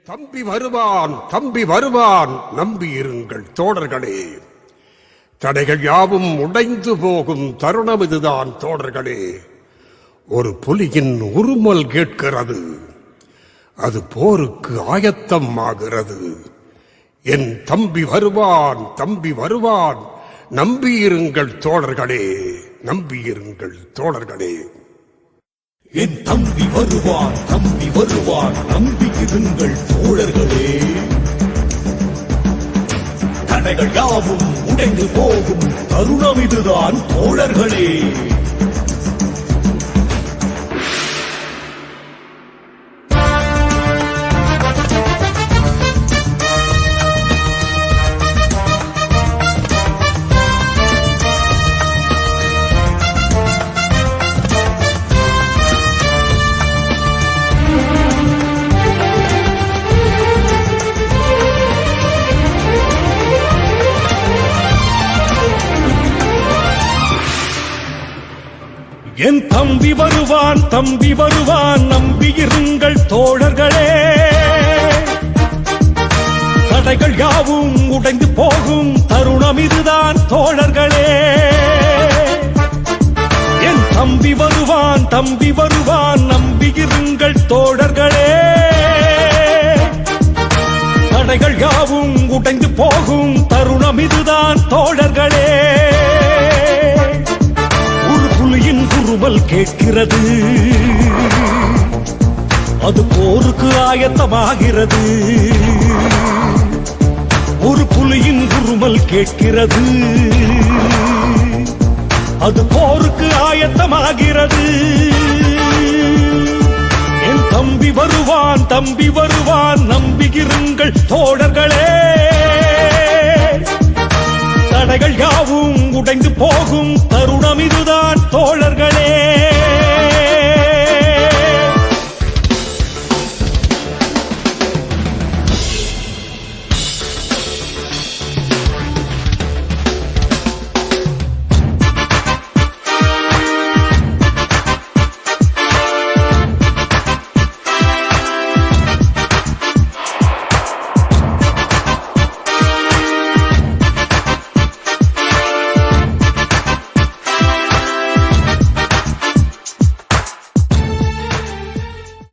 தம்பி வருவான், தம்பி வருவான், நம்பியிருங்கள் தோழர்களே. தடைகள் யாவும் உடைந்து போகும் தருணம் இதுதான் தோழர்களே. ஒரு புலியின் உருமல் கேட்கிறது, அது போருக்கு ஆயத்தம் ஆகிறது. என் தம்பி வருவான், தம்பி வருவான், நம்பியிருங்கள் தோழர்களே, நம்பியிருங்கள் தோழர்களே. என் தம்பி வருவான், தம்பி வருவான், நம்பியிருங்கள் தோழர்களே. தடைகள் யாவும் உடைந்து போகும் தருணம் இதுதான் தோழர்களே. என் தம்பி வருவான், தம்பி வருவான், நம்பியிருங்கள் தோழர்களே. தடைகள் யாவும் உடைந்து போகும் தருணம் இதுதான் தோழர்களே. என் தம்பி வருவான், தம்பி வருவான், நம்பியிருங்கள் தோழர்களே. தடைகள் யாவும் உடைந்து போகும் தருணம் இதுதான் தோழர்களே. குருமல் கேட்கிறது, அது போருக்கு ஆயத்தமாகிறது. ஒரு புலியின் குருமல் கேட்கிறது, அது போருக்கு ஆயத்தமாகிறது. என் தம்பி வருவான், தம்பி வருவான், நம்பியிருங்கள் தோழர்களே. தடைகள் யாவும் உடைந்து போகும் தருணம் இதுதான்